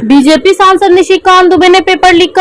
BJP सांसद निशिकांत दुबे ने paper leak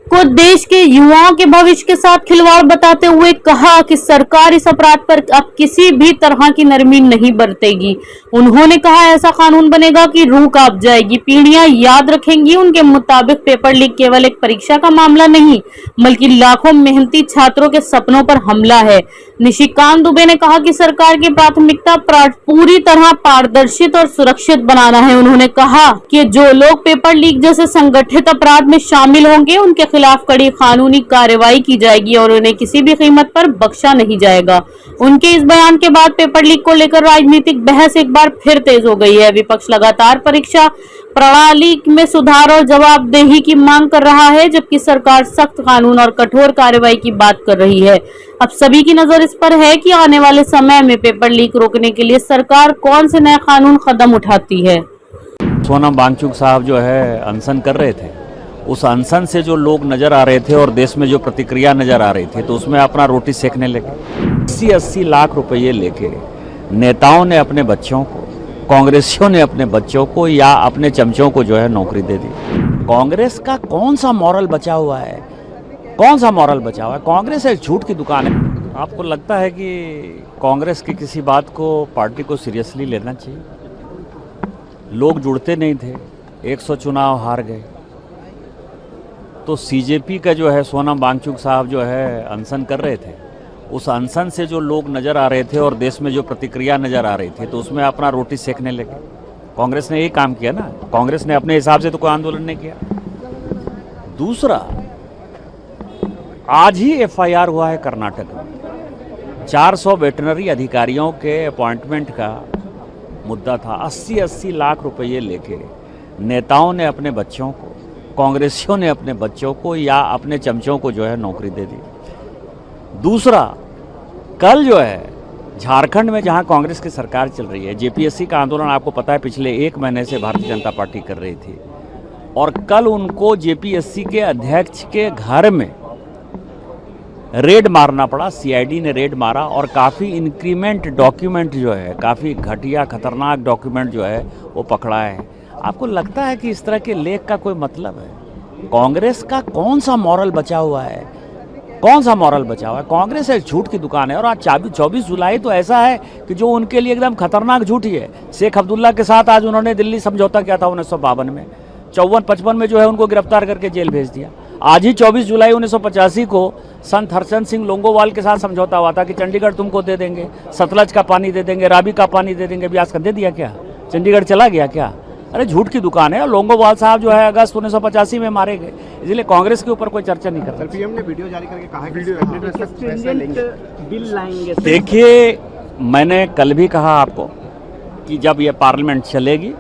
को देश के युवाओं के भविष्य के साथ खिलवाड़ बताते हुए कहा कि सरकार इस अपराध पर अब किसी भी तरह की नरमी नहीं बरतेगी। उन्होंने कहा ऐसा कानून बनेगा कि रूह कांप जाएगी, पीढ़ियां याद रखेंगी। उनके मुताबिक पेपर लीक केवल एक परीक्षा का मामला नहीं बल्कि लाखों मेहनती छात्रों के सपनों पर हमला है। निशिकांत दुबे ने कहा कि सरकार की प्राथमिकता पूरी तरह पारदर्शित और सुरक्षित बनाना है। उन्होंने कहा कि जो लोग पेपर लीक जैसे संगठित अपराध में शामिल होंगे उनके खिलाफ कड़ी कानूनी कार्रवाई की जाएगी और उन्हें किसी भी कीमत पर बख्शा नहीं जाएगा। उनके इस बयान के बाद पेपर लीक को लेकर राजनीतिक बहस एक बार फिर तेज हो गई है। विपक्ष लगातार परीक्षा प्रणाली में सुधार और जवाबदेही की मांग कर रहा है, जबकि सरकार सख्त कानून और कठोर कार्रवाई की बात कर रही है। अब सभी की नजर इस पर है कि आने वाले समय में पेपर लीक रोकने के लिए सरकार कौन से नए कानून कदम उठाती है। सोनम वांगचुक साहब जो है अनशन कर रहे थे, उस अनशन से जो लोग नजर आ रहे थे और देश में जो प्रतिक्रिया नजर आ रही थी, तो उसमें अपना रोटी सेकने लगे। 80-80 लाख रुपए लेके नेताओं ने अपने बच्चों को, कांग्रेसियों ने अपने बच्चों को या अपने चमचों को जो है नौकरी दे दी। कांग्रेस का कौन सा मॉरल बचा हुआ है? कौन सा मॉरल बचा हुआ है? कांग्रेस एक झूठ की दुकान है। आपको लगता है कि कांग्रेस की किसी बात को, पार्टी को सीरियसली लेना चाहिए? लोग जुड़ते नहीं थे, 100 चुनाव हार गए, तो सीजेपी का जो है सोनम वांगचुक साहब जो है अनशन कर रहे थे, उस अनशन से जो लोग नजर आ रहे थे और देश में जो प्रतिक्रिया नजर आ रही थी, तो उसमें अपना रोटी सेकने लगे। कांग्रेस ने यही काम किया ना, कांग्रेस ने अपने हिसाब से तो कोई आंदोलन नहीं किया। दूसरा, आज ही एफआईआर हुआ है कर्नाटक में, 400 वेटरनरी अधिकारियों के अपॉइंटमेंट का मुद्दा था। 80-80 लाख रुपए लेके नेताओं ने अपने बच्चों को, कांग्रेसियों ने अपने बच्चों को या अपने चमचों को जो है नौकरी दे दी। दूसरा, कल जो है झारखंड में जहां कांग्रेस की सरकार चल रही है, जेपीएससी का आंदोलन आपको पता है पिछले 1 महीने से भारतीय जनता पार्टी कर रही थी, और कल उनको जेपीएससी के अध्यक्ष के घर में रेड मारना पड़ा। सीआईडी ने रेड मारा और काफ़ी इंक्रीमेंट डॉक्यूमेंट जो है, काफ़ी घटिया खतरनाक डॉक्यूमेंट जो है वो पकड़ा है। आपको लगता है कि इस तरह के लेख का कोई मतलब है? कांग्रेस का कौन सा मॉरल बचा हुआ है? कौन सा मॉरल बचा हुआ है? कांग्रेस एक झूठ की दुकान है। और आज 24 जुलाई तो ऐसा है कि जो उनके लिए एकदम खतरनाक झूठ ही है। शेख अब्दुल्ला के साथ आज उन्होंने दिल्ली समझौता किया था 1952 में, 54-55 में जो है उनको गिरफ्तार करके जेल भेज दिया। आज ही 24 जुलाई 1985 को संत हरचंद सिंह लोंगोवाल के साथ समझौता हुआ था कि चंडीगढ़ तुमको दे देंगे, सतलज का पानी दे देंगे, रावी का पानी दे देंगे। ब्यास का दे दिया क्या? चंडीगढ़ चला गया क्या? अरे झूठ की दुकान है। और लोंगोवाल साहब जो है अगस्त 1985 में मारे गए, इसलिए कांग्रेस के ऊपर कोई चर्चा नहीं करता। पीएम ने वीडियो जारी करके कहा बिल लाएंगे। देखिए, मैंने कल भी कहा आपको कि जब ये पार्लियामेंट चलेगी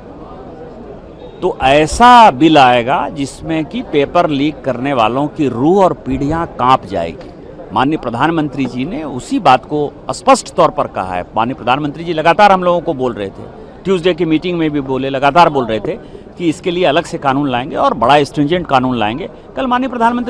तो ऐसा बिल आएगा जिसमें कि पेपर लीक करने वालों की रूह और पीढ़ियां कांप जाएगी। माननीय प्रधानमंत्री जी ने उसी बात को स्पष्ट तौर पर कहा है। माननीय प्रधानमंत्री जी लगातार हम लोगों को बोल रहे थे, ट्यूसडे की मीटिंग में भी बोले, लगातार बोल रहे थे कि इसके लिए अलग से कानून लाएंगे और बड़ा स्ट्रिंजेंट कानून लाएंगे। कल माननीय प्रधानमंत्री